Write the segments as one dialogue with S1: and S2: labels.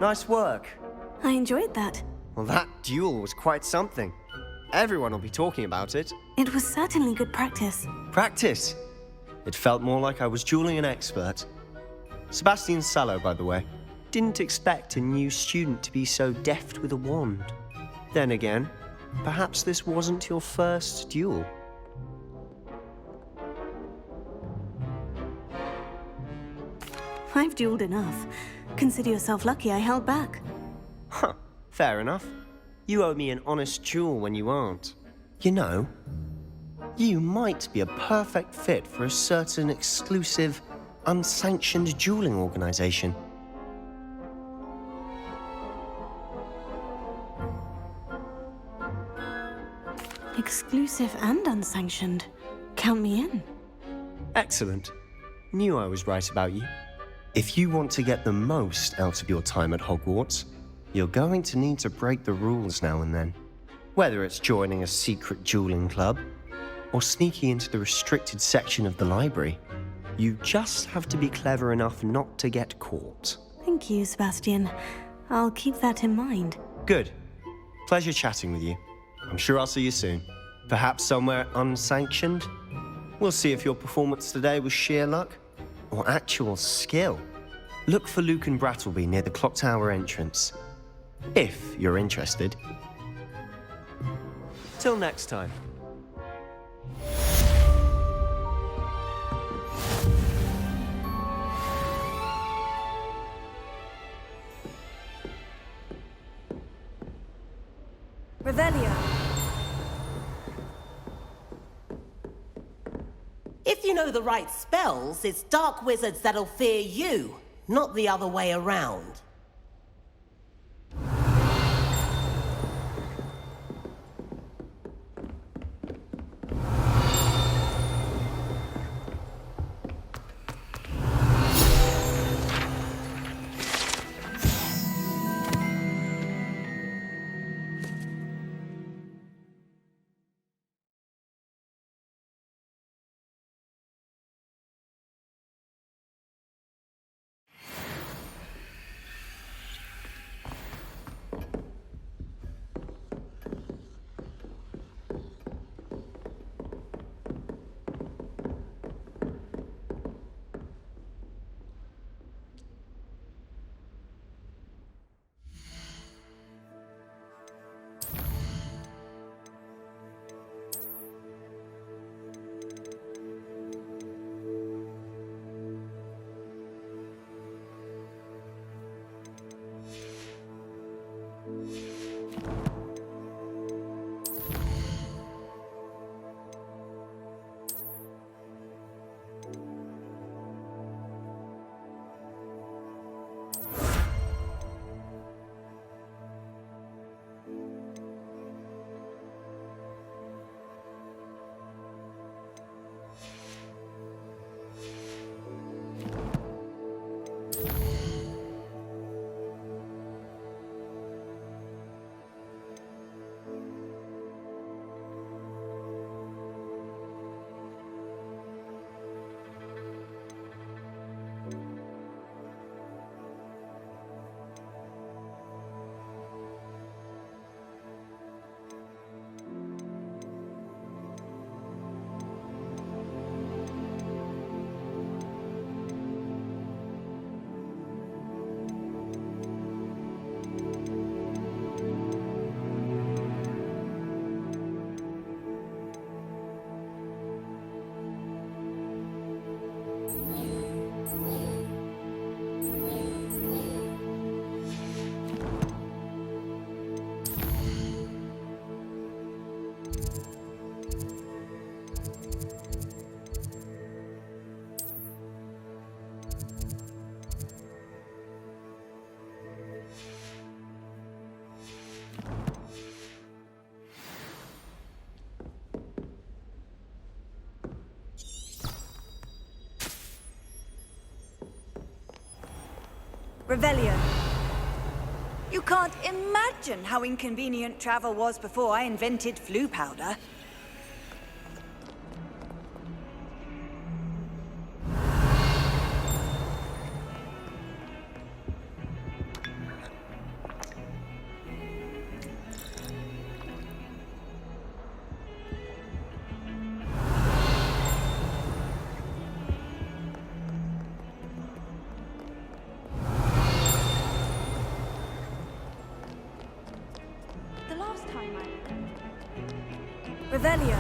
S1: Nice work.
S2: I enjoyed that.
S1: Well, that duel was quite something. Everyone will be talking about it.
S2: It was certainly good practice.
S1: Practice? It felt more like I was dueling an expert. Sebastian Sallow, by the way. Didn't expect a new student to be so deft with a wand. Then again, perhaps this wasn't your first duel.
S2: I've dueled enough. Consider yourself lucky I held back.
S1: Huh, fair enough. You owe me an honest duel when you aren't. You know, you might be a perfect fit for a certain exclusive, unsanctioned dueling organization.
S2: Exclusive and unsanctioned. Count me in.
S1: Excellent. Knew I was right about you. If you want to get the most out of your time at Hogwarts, you're going to need to break the rules now and then. Whether it's joining a secret dueling club, or sneaking into the restricted section of the library, you just have to be clever enough not to get caught.
S2: Thank you, Sebastian. I'll keep that in mind.
S1: Good. Pleasure chatting with you. I'm sure I'll see you soon. Perhaps somewhere unsanctioned? We'll see if your performance today was sheer luck or actual skill. Look for Luke and Brattleby near the clock tower entrance, if you're interested. Till next time.
S3: Revelio.
S4: If you know the right spells, it's dark wizards that'll fear you, not the other way around.
S3: Revelio. You can't imagine how inconvenient travel was before I invented flu powder. Revelio.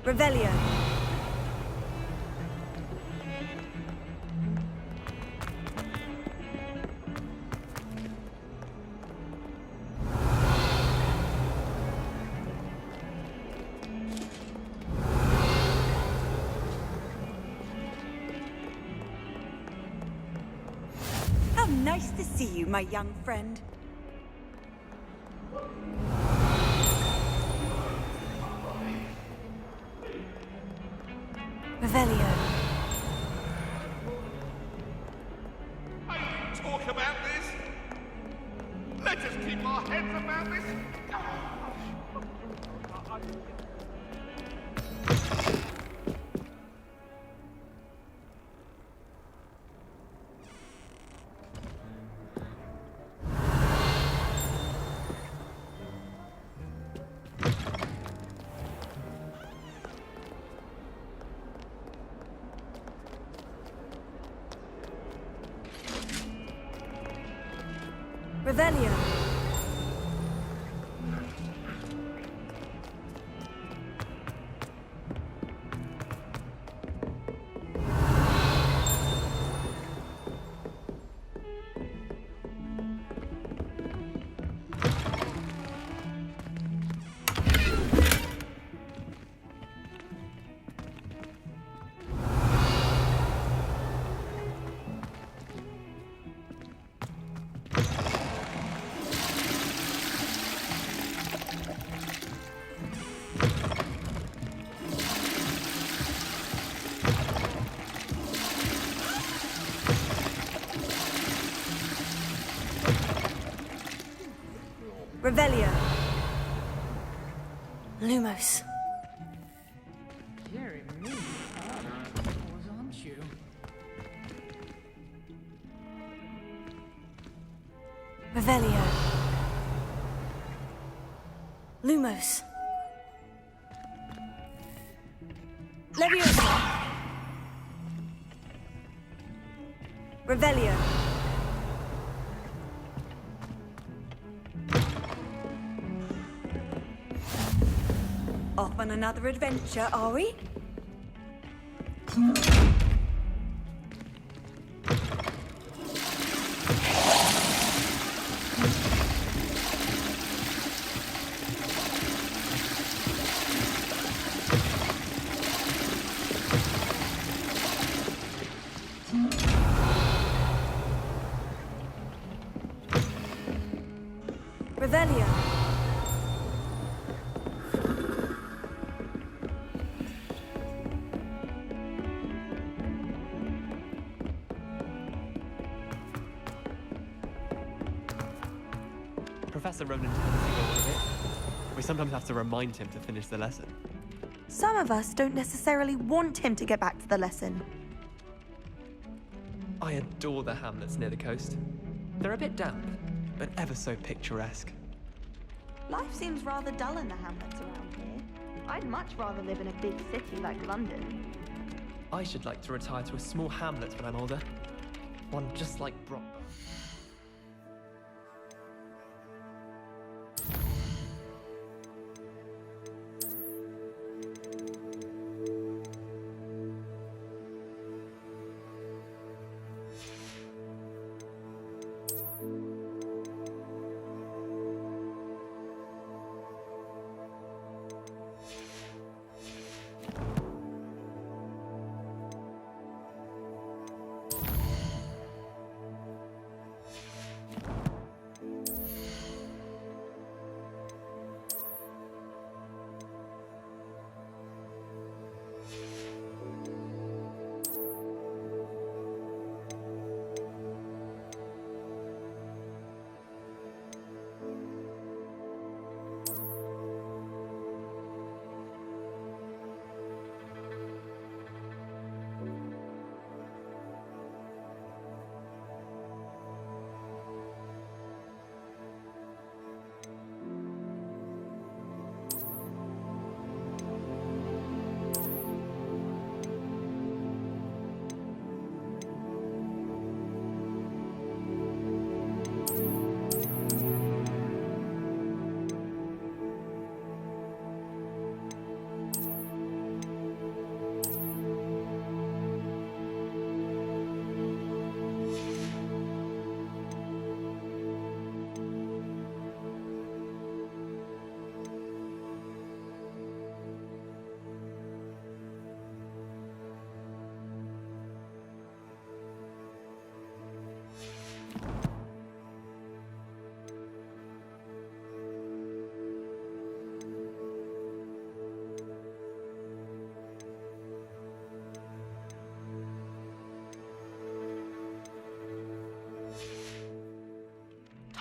S3: Revelio. How nice to see you, my young friend. Revelio.
S5: Hey, talk about this? Let us keep our heads about this?
S3: Revelio. Revelio. Lumos.
S6: Dearie me, aren't you?
S3: Revelio. Lumos. Leviosa. Revelio. Off on another adventure, are we? Revelio.
S7: Professor Ronan tells us to go on a bit. We sometimes have to remind him to finish the lesson.
S2: Some of us don't necessarily want him to get back to the lesson.
S7: I adore the hamlets near the coast. They're a bit damp, but ever so picturesque.
S8: Life seems rather dull in the hamlets around here. I'd much rather live in a big city like London.
S7: I should like to retire to a small hamlet when I'm older. One just like Brock.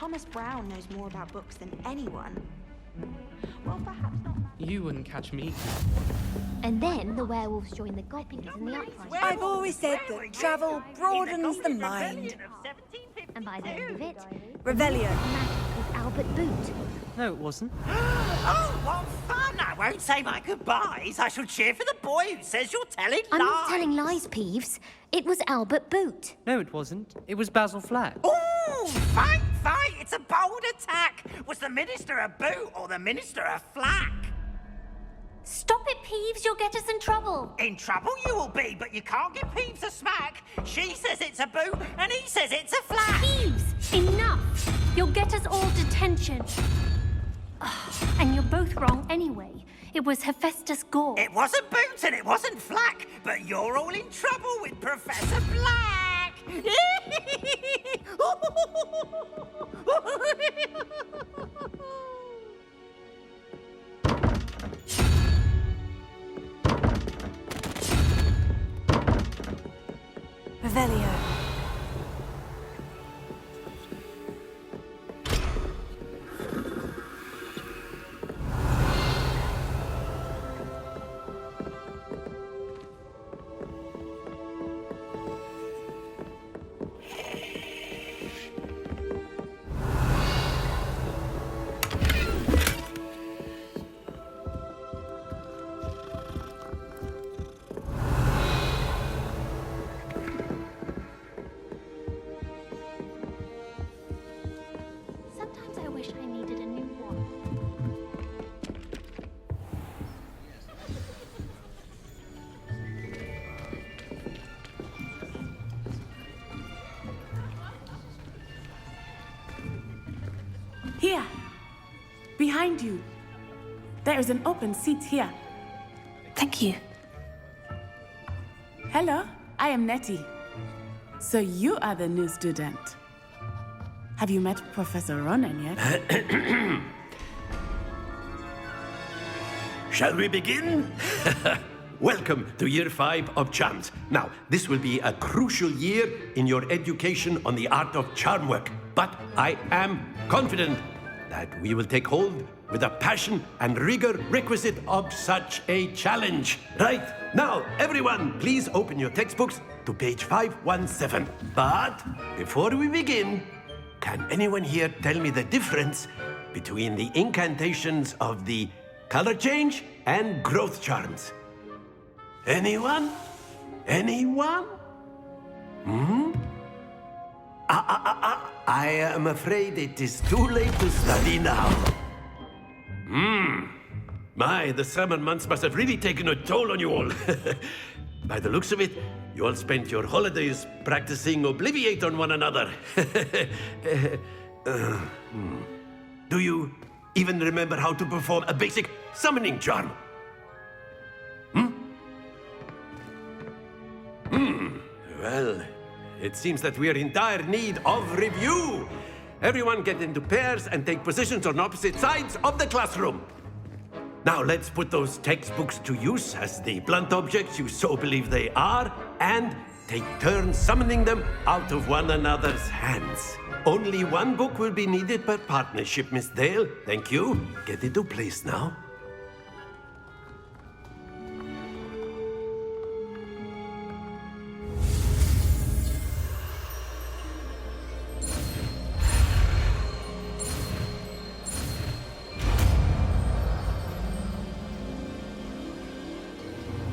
S2: Thomas Brown knows more about books than anyone. Well, perhaps not.
S7: You wouldn't catch me.
S9: And then the werewolves join the goblins in the uprising.
S3: I've always said that travel broadens the mind.
S9: And by the end of it,
S3: Revelio.
S9: magic was Albert Boot.
S7: No, it wasn't.
S10: Oh, what fun! I won't say my goodbyes. I shall cheer for the boy who says you're telling
S9: I'm
S10: lies.
S9: not telling lies, Peeves. It was Albert Boot.
S7: No, it wasn't. It was Basil Flack.
S10: Ooh, fight, fight! It's a bold attack. Was the minister a boot or the minister a flack?
S9: Stop it, Peeves. You'll get us in trouble.
S10: In trouble you will be, but you can't give Peeves a smack. She says it's a boot, and he says it's a flack.
S9: Peeves, enough. You'll get us all detention. Ugh, and you're both wrong anyway. It was Hephaestus Gore.
S10: It wasn't boot and it wasn't flack, but you're all in trouble with Professor Black.
S3: Revelio.
S9: Sometimes I wish I needed a new one.
S6: Here. Behind you. There is an open seat here.
S2: Thank you.
S6: Hello, I am Nettie. So you are the new student. Have you met Professor Ronan yet?
S11: Shall we begin? Welcome to Year 5 of Charms. Now, this will be a crucial year in your education on the art of charm work. But I am confident that we will take hold with the passion and rigor requisite of such a challenge. Right, now, everyone, please open your textbooks to page 517. But before we begin, can anyone here tell me the difference between the incantations of the color change and growth charms? Anyone? Anyone? I am afraid it is too late to study now. My, the summer months must have really taken a toll on you all. By the looks of it, you all spent your holidays practicing Obliviate on one another. Do you even remember how to perform a basic summoning charm? Well, it seems that we are in dire need of review. Everyone get into pairs and take positions on opposite sides of the classroom. Now let's put those textbooks to use as the blunt objects you so believe they are, and take turns summoning them out of one another's hands. Only one book will be needed per partnership, Miss Dale. Thank you. Get into place now.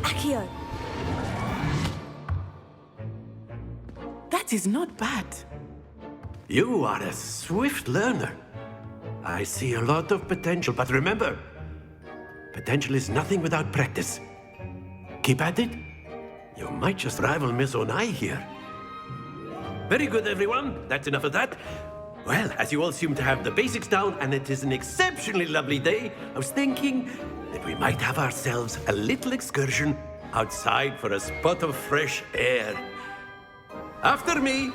S3: Accio.
S6: That is not bad.
S11: You are a swift learner. I see a lot of potential, but remember, potential is nothing without practice. Keep at it. You might just rival Miss Onai here. Very good, everyone. That's enough of that. Well, as you all seem to have the basics down, and it is an exceptionally lovely day, I was thinking that we might have ourselves a little excursion outside for a spot of fresh air. After me.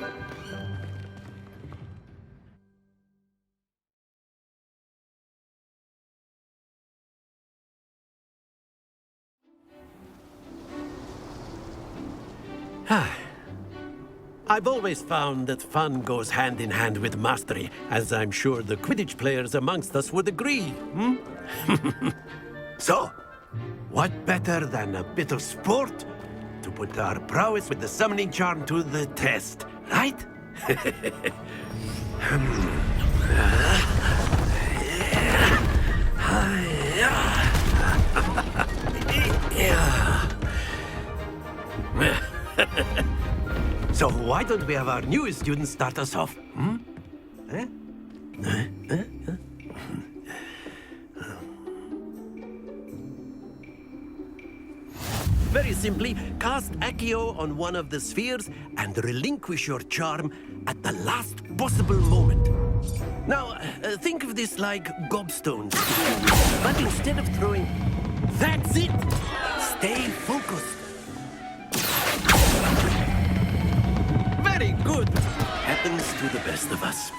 S11: I've always found that fun goes hand in hand with mastery, as I'm sure the Quidditch players amongst us would agree, hmm? So, what better than a bit of sport to put our prowess with the summoning charm to the test, right? So why don't we have our newest student start us off? Hmm? Eh? Very simply, cast Accio on one of the spheres and relinquish your charm at the last possible moment. Now, think of this like gobstones, but instead of throwing... That's it! Stay focused. Very good. Happens to the best of us.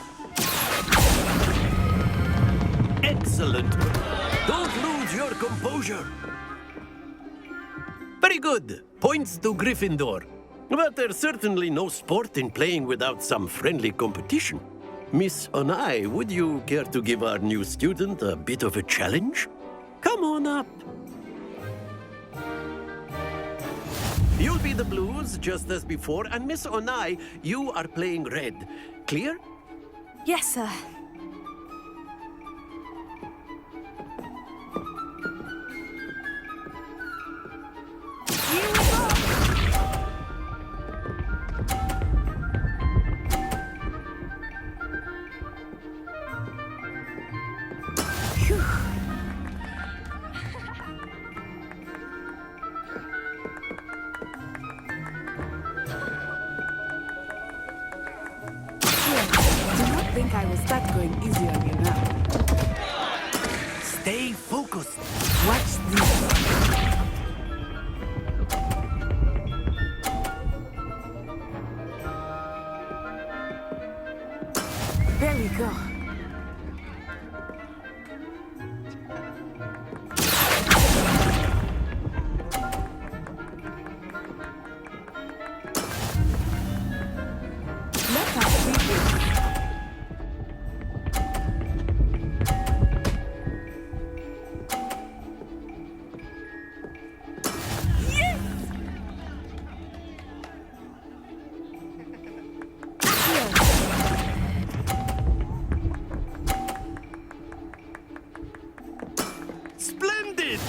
S11: Excellent. Don't lose your composure. Very good. Points to Gryffindor. But there's certainly no sport in playing without some friendly competition. Miss Onai, would you care to give our new student a bit of a challenge? Come on up. You'll be the blues, just as before, and Miss Onai, you are playing red. Clear?
S2: Yes, sir.
S6: I think I will start going easy on you now.
S11: Stay focused.
S6: Watch this. There we go. Let us see this.
S11: Splendid!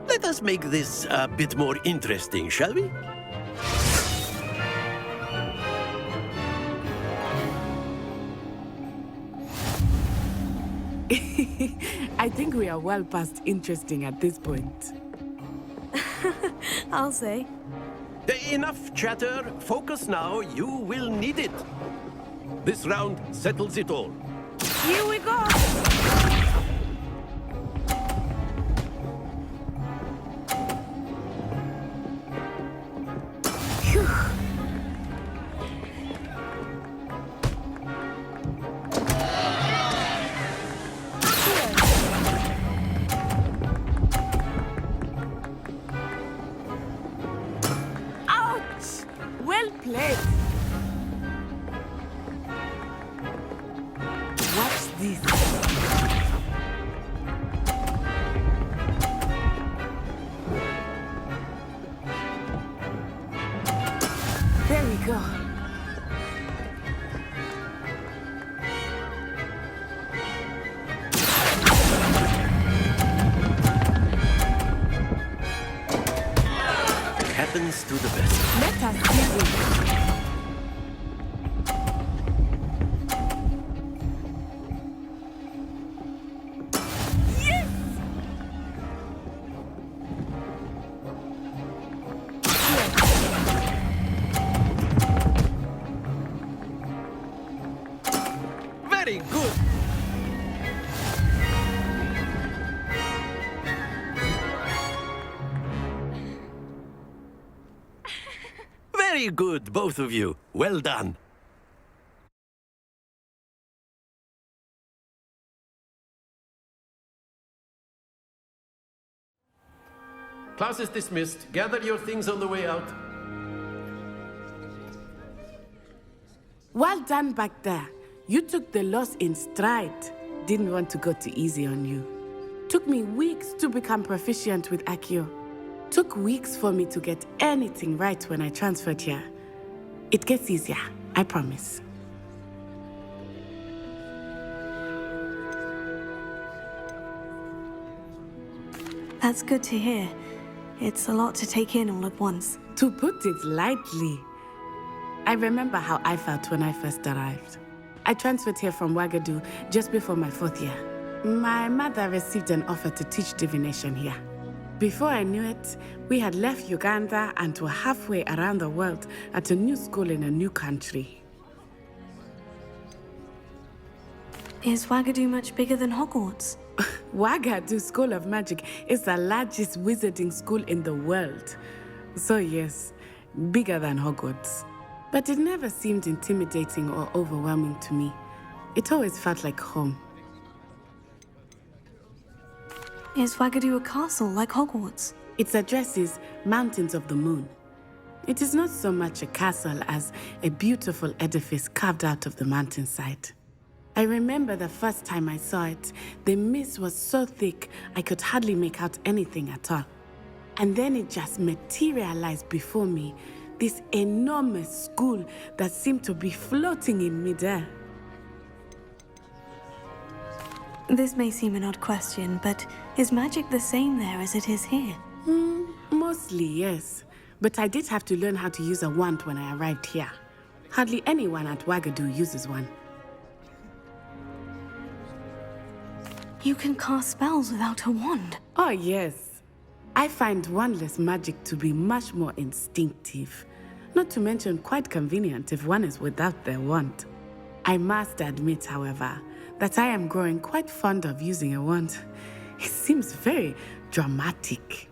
S11: Let us make this a bit more interesting, shall we?
S6: I think we are well past interesting at this point.
S2: I'll say.
S11: Enough chatter. Focus now. You will need it. This round settles it all.
S2: Here we go!
S6: Well played. Watch this. There we go.
S11: Happens to the best.
S6: Let us see this.
S11: Very good. Very good, both of you. Well done. class is dismissed. Gather your things on the way out.
S6: Well done back there. You took the loss in stride. Didn't want to go too easy on you. Took me weeks to become proficient with Accio. Took weeks for me to get anything right when I transferred here. It gets easier, I promise.
S12: That's good to hear. It's a lot to take in all at once.
S6: To put it lightly, I remember how I felt when I first arrived. I transferred here from Ouagadougou just before my 4th year. My mother received an offer to teach divination here. Before I knew it, we had left Uganda and were halfway around the world at a new school in a new country.
S12: Is Ouagadougou much bigger than Hogwarts?
S6: Ouagadougou School of Magic is the largest wizarding school in the world. So yes, bigger than Hogwarts. But it never seemed intimidating or overwhelming to me. It always felt like home.
S12: Is Ouagadougou a castle like Hogwarts?
S6: Its address is Mountains of the Moon. It is not so much a castle as a beautiful edifice carved out of the mountainside. I remember the first time I saw it, the mist was so thick I could hardly make out anything at all. And then it just materialized before me, this enormous school that seemed to be floating in midair.
S12: This may seem an odd question, but is magic the same there as it is here?
S6: Mostly, yes. But I did have to learn how to use a wand when I arrived here. Hardly anyone at Ouagadougou uses one.
S12: You can cast spells without a wand?
S6: Oh, yes. I find wandless magic to be much more instinctive. Not to mention quite convenient if one is without their wand. I must admit, however, that I am growing quite fond of using a wand. It seems very dramatic.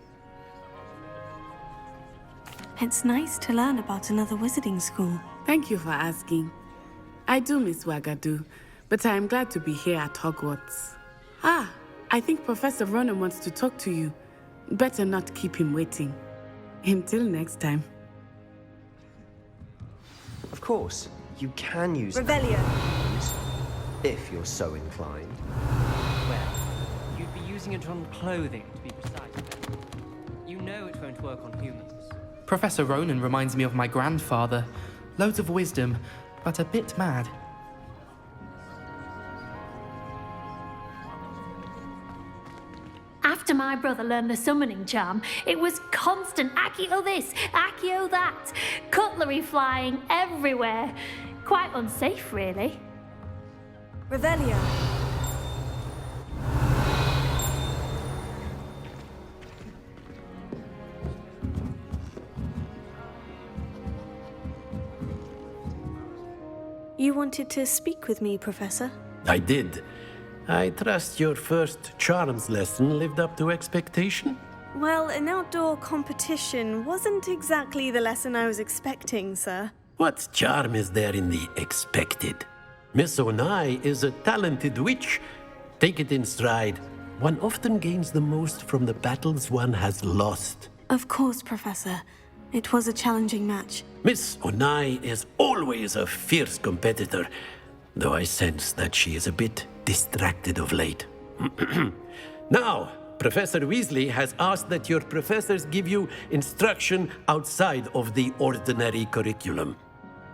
S12: It's nice to learn about another wizarding school.
S6: Thank you for asking. I do miss Ouagadougou, but I am glad to be here at Hogwarts. Ah, I think Professor Ronan wants to talk to you. Better not keep him waiting. Until next time.
S1: Of course, you can use
S3: Revelio.
S1: if you're so inclined.
S7: Well, you'd be using it on clothing, to be precise. You know it won't work on humans.
S13: Professor Ronan reminds me of my grandfather. Loads of wisdom, but a bit mad.
S9: After my brother learned the summoning charm, it was constant Accio this, Accio that, cutlery flying everywhere. Quite unsafe, really.
S3: Revelio.
S12: You wanted to speak with me, Professor?
S11: I did. I trust your first charms lesson lived up to expectation?
S12: Well, an outdoor competition wasn't exactly the lesson I was expecting, sir.
S11: What charm is there in the expected? Miss Onai is a talented witch. Take it in stride. One often gains the most from the battles one has lost.
S12: Of course, Professor. It was a challenging match.
S11: Miss Onai is always a fierce competitor, though I sense that she is a bit distracted of late. Now, Professor Weasley has asked that your professors give you instruction outside of the ordinary curriculum.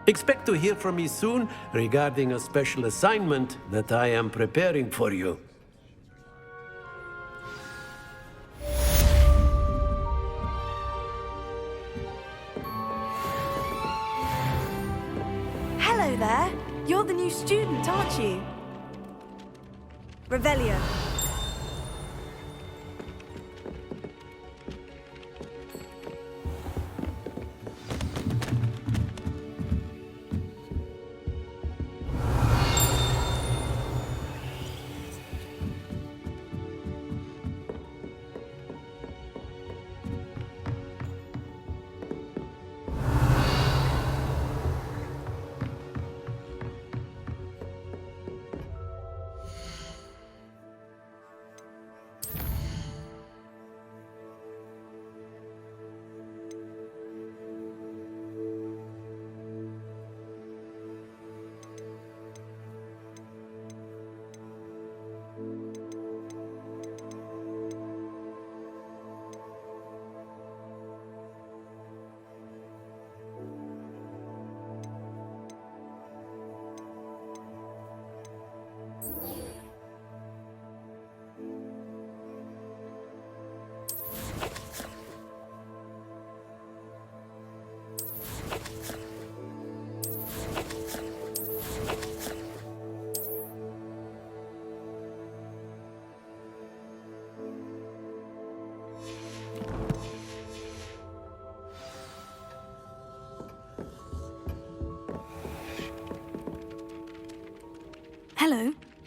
S11: Expect to hear from me soon regarding a special assignment that I am preparing for you.
S2: Hello there. You're the new student, aren't you?
S3: Revelio.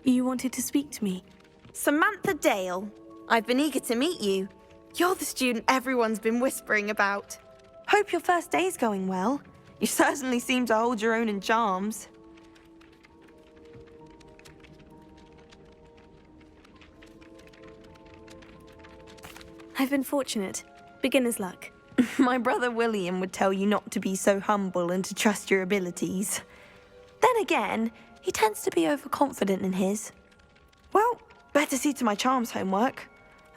S12: You wanted to speak to me?
S2: Samantha Dale. I've been eager to meet you. You're the student everyone's been whispering about. Hope your first day's going well. You certainly seem to hold your own in charms.
S12: I've been fortunate. Beginner's luck.
S2: My brother William would tell you not to be so humble and to trust your abilities. Then again, he tends to be overconfident in his. Well, better see to my charms homework.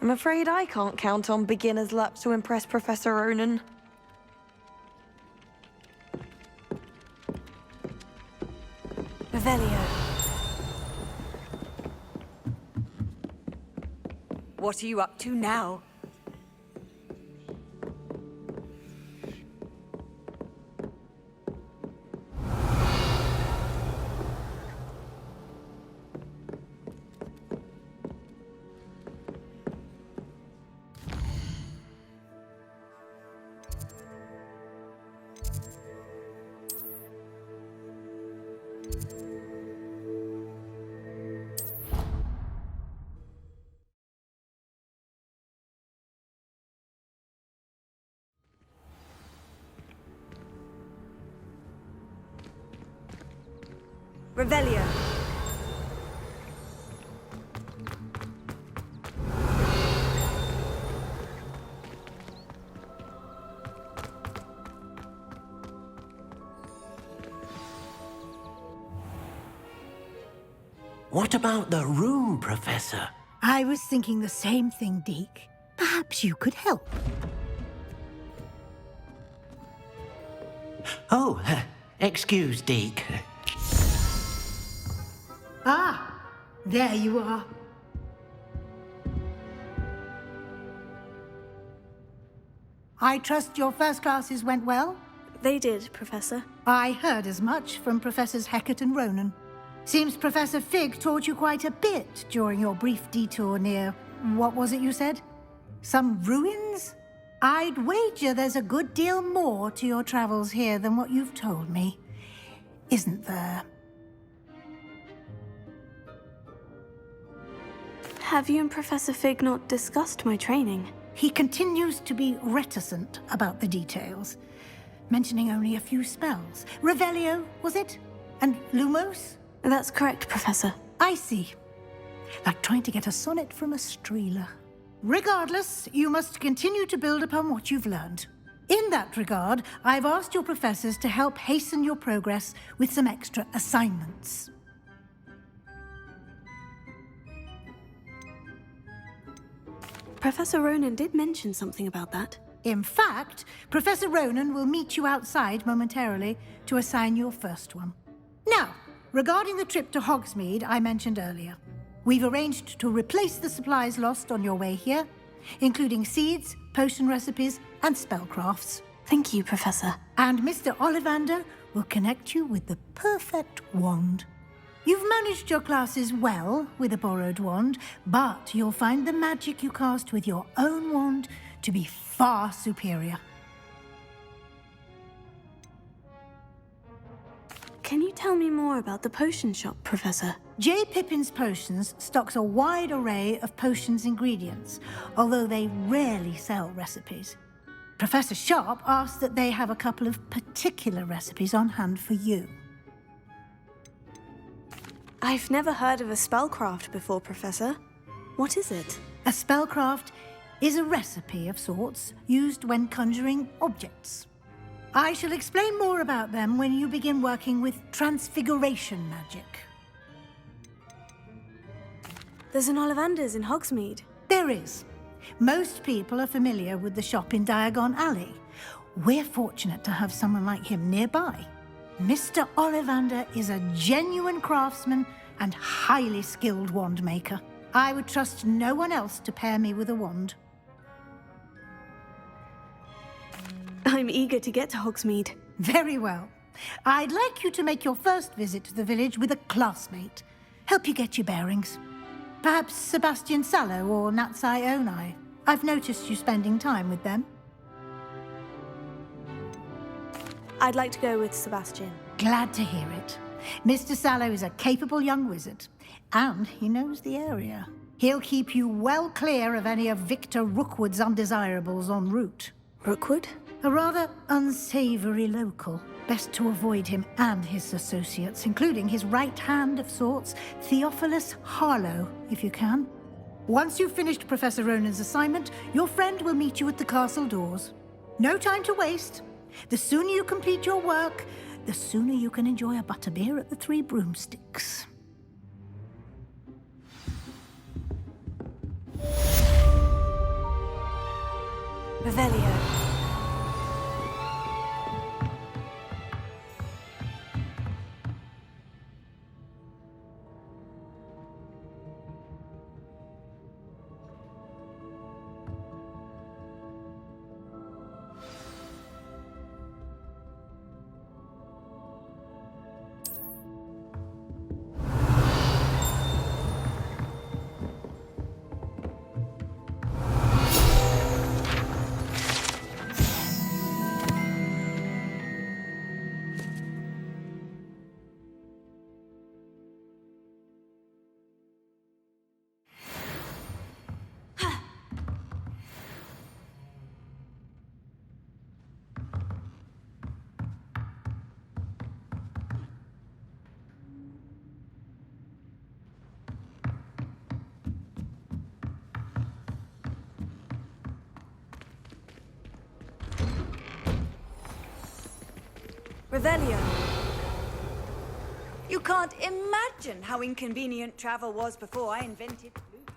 S2: I'm afraid I can't count on beginner's luck to impress Professor Ronan.
S3: Revelio. What are you up to now? Revelio.
S11: What about the room, Professor?
S14: I was thinking the same thing, Deke. Perhaps you could help.
S11: Oh, excuse, Deke.
S14: Ah, there you are. I trust your first classes went well?
S12: They did, Professor.
S14: I heard as much from Professors Hecat and Ronan. Seems Professor Fig taught you quite a bit during your brief detour near... what was it you said? Some ruins? I'd wager there's a good deal more to your travels here than what you've told me. Isn't there?
S12: Have you and Professor Fig not discussed my training?
S14: He continues to be reticent about the details, mentioning only a few spells. Revelio, was it? And Lumos?
S12: That's correct, Professor.
S14: I see. Like trying to get a sonnet from a streeler. Regardless, you must continue to build upon what you've learned. In that regard, I've asked your professors to help hasten your progress with some extra assignments.
S12: Professor Ronan did mention something about that.
S14: In fact, Professor Ronan will meet you outside momentarily to assign your first one. Now, regarding the trip to Hogsmeade I mentioned earlier, we've arranged to replace the supplies lost on your way here, including seeds, potion recipes, and spellcrafts.
S12: Thank you, Professor.
S14: And Mr. Ollivander will connect you with the perfect wand. You've managed your classes well with a borrowed wand, but you'll find the magic you cast with your own wand to be far superior.
S12: Can you tell me more about the potion shop, Professor?
S14: J. Pippin's Potions stocks a wide array of potions ingredients, although they rarely sell recipes. Professor Sharp asked that they have a couple of particular recipes on hand for you.
S12: I've never heard of a spellcraft before, Professor. What is it?
S14: A spellcraft is a recipe of sorts used when conjuring objects. I shall explain more about them when you begin working with transfiguration magic.
S12: There's an Ollivander's in Hogsmeade.
S14: There is. Most people are familiar with the shop in Diagon Alley. We're fortunate to have someone like him nearby. Mr. Ollivander is a genuine craftsman and highly skilled wand maker. I would trust no one else to pair me with a wand.
S12: I'm eager to get to Hogsmeade.
S14: Very well. I'd like you to make your first visit to the village with a classmate. Help you get your bearings. Perhaps Sebastian Sallow or Natsai Onai. I've noticed you spending time with them.
S12: I'd like to go with Sebastian.
S14: Glad to hear it. Mr. Sallow is a capable young wizard. And he knows the area. He'll keep you well clear of any of Victor Rookwood's undesirables en route.
S12: Rookwood?
S14: A rather unsavory local. Best to avoid him and his associates, including his right hand of sorts, Theophilus Harlow, if you can. Once you've finished Professor Ronan's assignment, your friend will meet you at the castle doors. No time to waste. The sooner you complete your work, the sooner you can enjoy a butterbeer at the Three Broomsticks.
S3: Revelio. Revelio. You can't imagine how inconvenient travel was before I invented blue powder.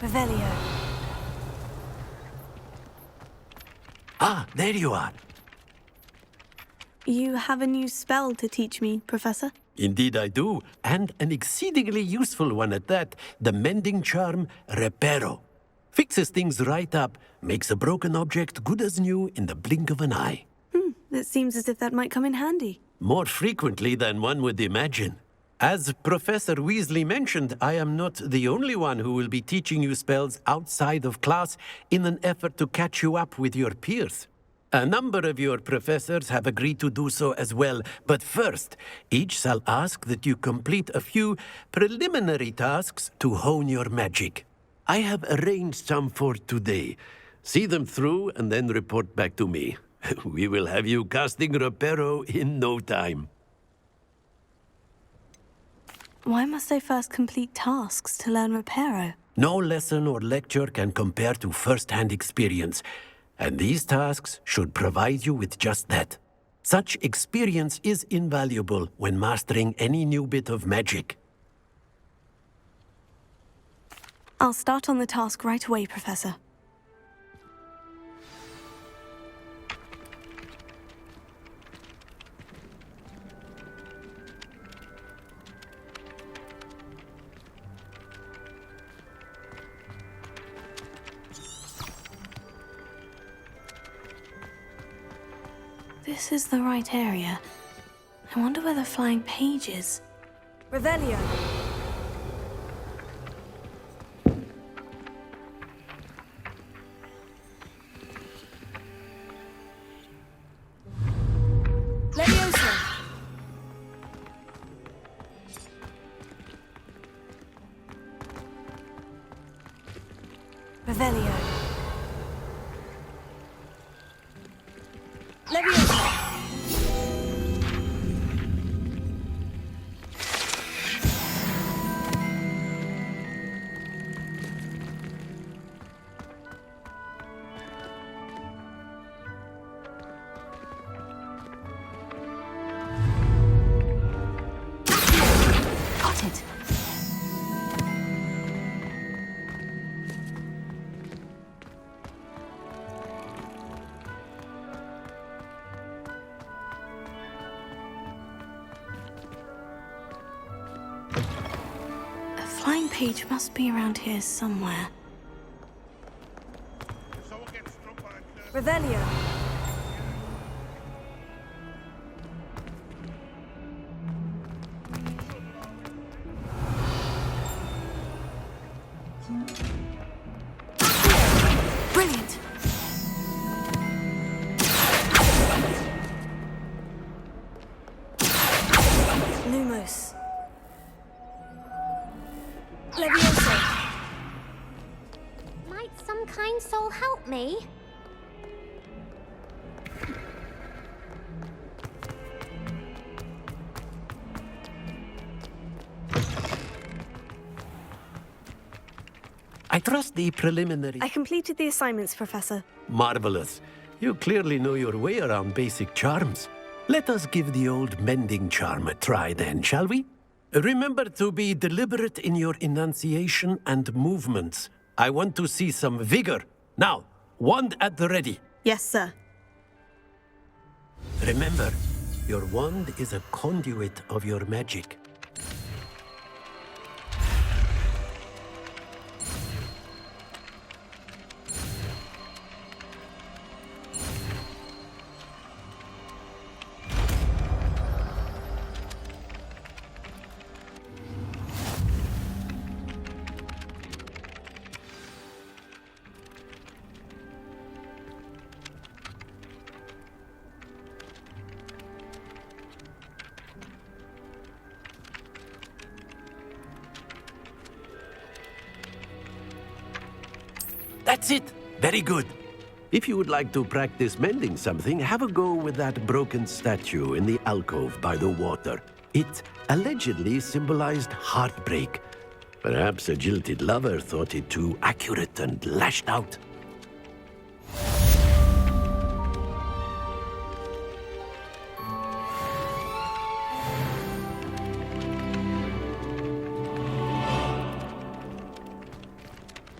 S3: Revelio.
S11: Ah, there you are.
S12: You have a new spell to teach me, Professor?
S11: Indeed I do, and an exceedingly useful one at that. The mending charm, Reparo. Fixes things right up, makes a broken object good as new in the blink of an eye.
S12: It seems as if that might come in handy.
S11: More frequently than one would imagine. As Professor Weasley mentioned, I am not the only one who will be teaching you spells outside of class in an effort to catch you up with your peers. A number of your professors have agreed to do so as well, but first, each shall ask that you complete a few preliminary tasks to hone your magic. I have arranged some for today. See them through and then report back to me. We will have you casting Reparo in no time.
S12: Why must I first complete tasks to learn Reparo?
S11: No lesson or lecture can compare to first-hand experience, and these tasks should provide you with just that. Such experience is invaluable when mastering any new bit of magic.
S12: I'll start on the task right away, Professor. This is the right area. I wonder where the flying page is.
S3: Revelio. Leviosa. Revelio. Leviosa.
S12: Got it. A flying page must be around here somewhere.
S3: Revelio.
S12: Brilliant!
S3: Lumos. Leviosa.
S9: Might some kind soul help me?
S11: I trust the preliminary...
S12: I completed the assignments, Professor.
S11: Marvelous. You clearly know your way around basic charms. Let us give the old mending charm a try then, shall we? Remember to be deliberate in your enunciation and movements. I want to see some vigor. Now, wand at the ready.
S12: Yes, sir.
S11: Remember, your wand is a conduit of your magic. That's it! Very good. If you would like to practice mending something, have a go with that broken statue in the alcove by the water. It allegedly symbolized heartbreak. Perhaps a jilted lover thought it too accurate and lashed out.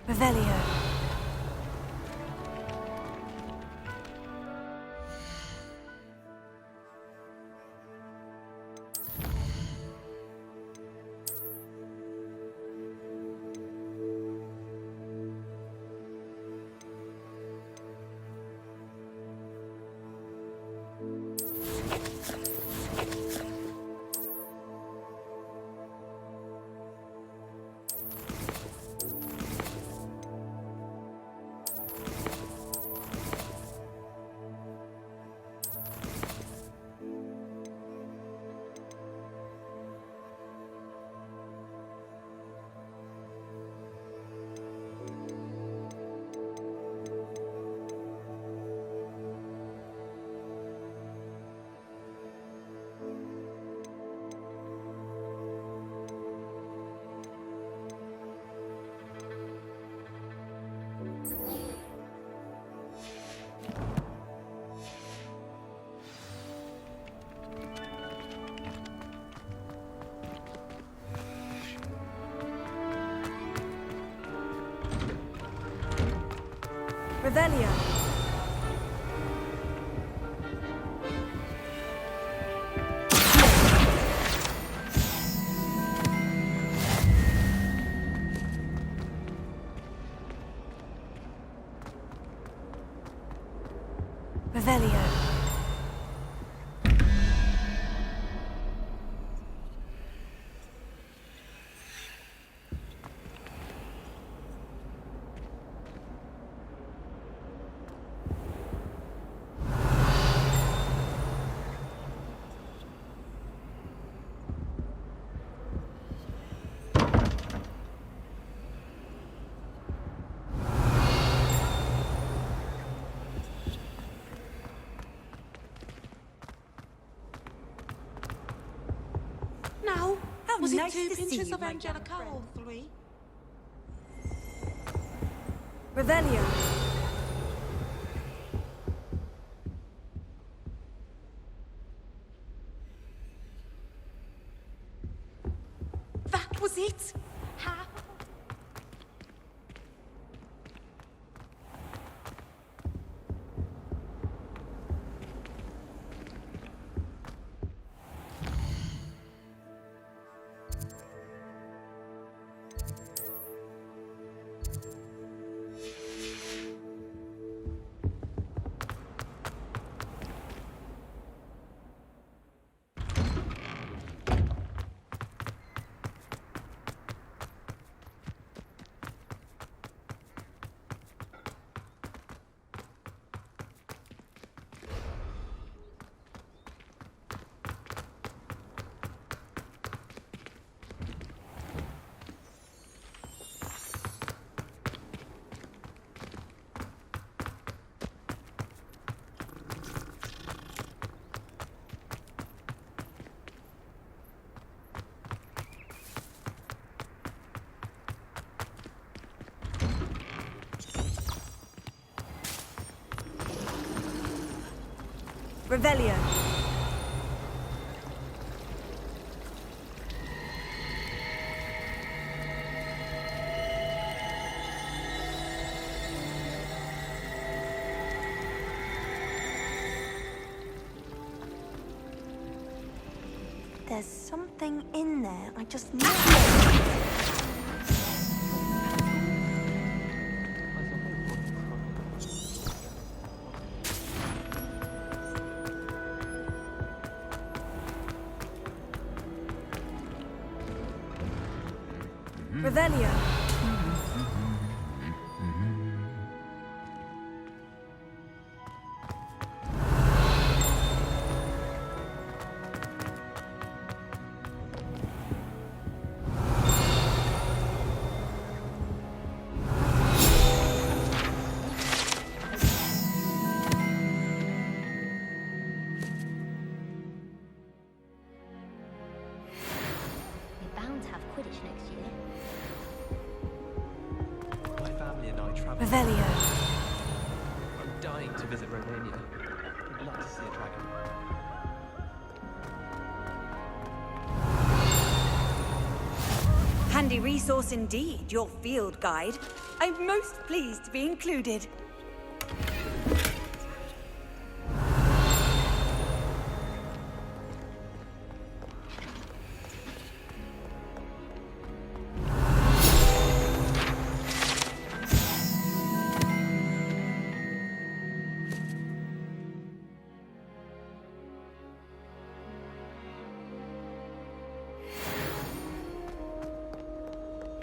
S3: Revelio. Revelio. Revelio.
S15: Now,
S3: How
S15: was
S3: nice
S15: it
S3: to
S15: 2
S3: see
S15: pinches
S3: you,
S15: of
S3: my
S15: Angelica
S3: young
S15: or 3?
S3: Revelio.
S15: That was it? How?
S3: Revelio.
S2: There's something in there. I just need
S3: Revelio.
S16: We're bound to have Quidditch next year.
S17: My family and I travel.
S3: Revelio.
S17: I'm dying to visit Romania. I'd love to see a dragon.
S3: Handy resource indeed, your field guide. I'm most pleased to be included.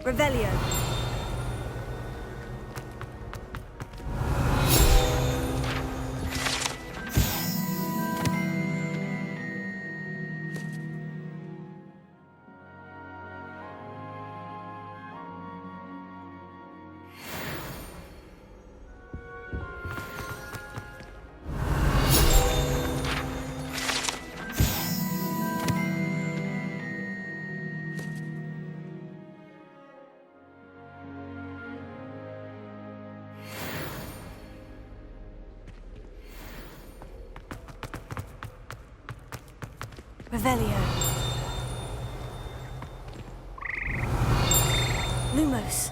S3: Revelio. Revelio. Lumos.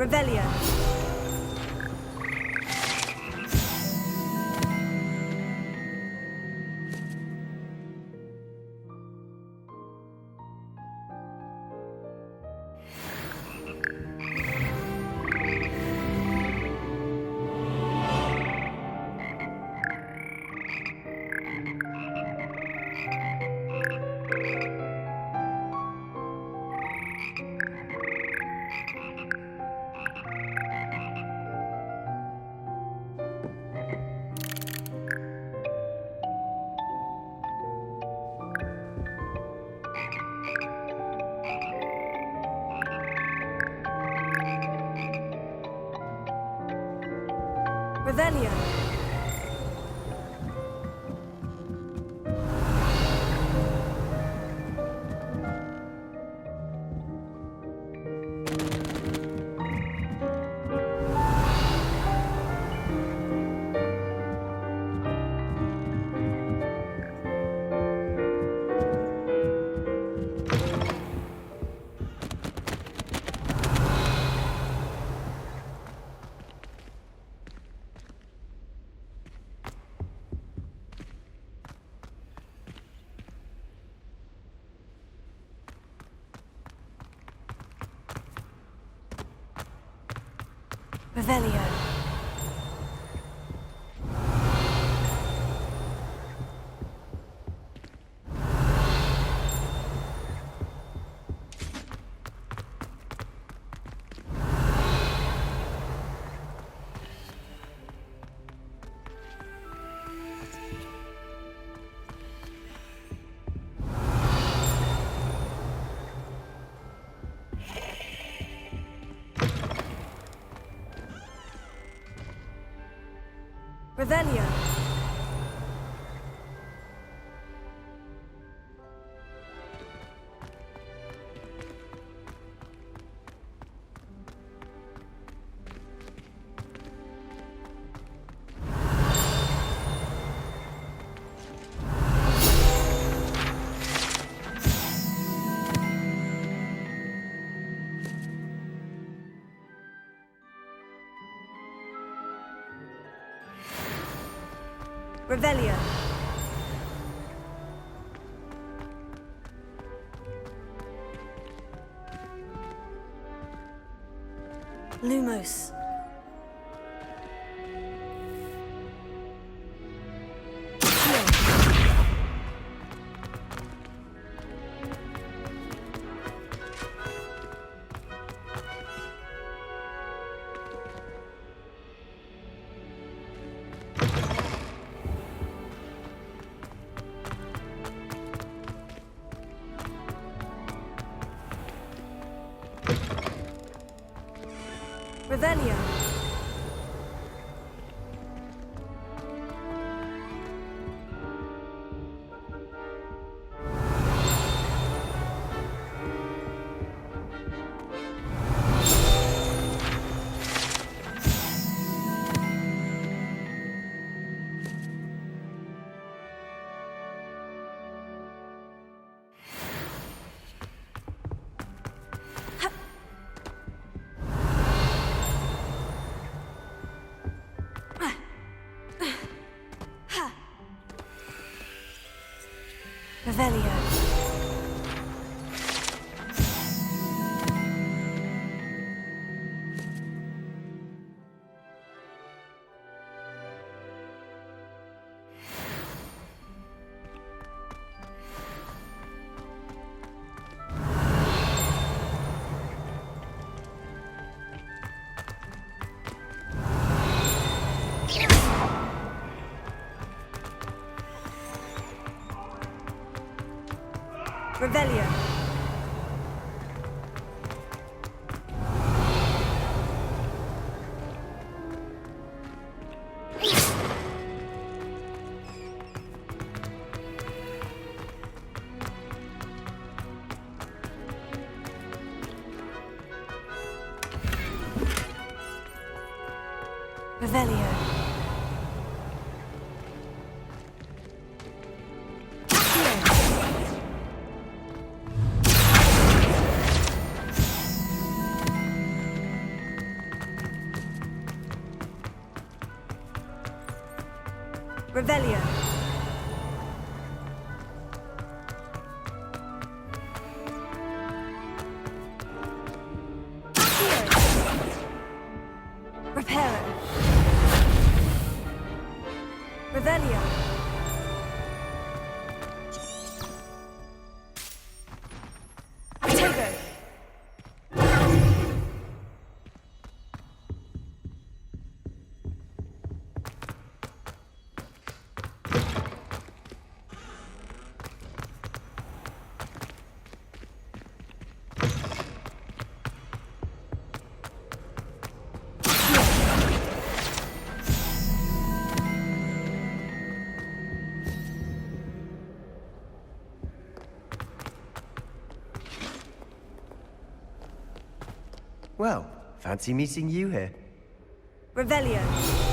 S3: Revelio. Revelio. Revelio. Revelio. Revelio. Lumos. Revelio. Revelio. Revelio. Revelio. Revelio. Reparo. Revelio. Tego.
S1: Well, fancy meeting you here.
S3: Revelio.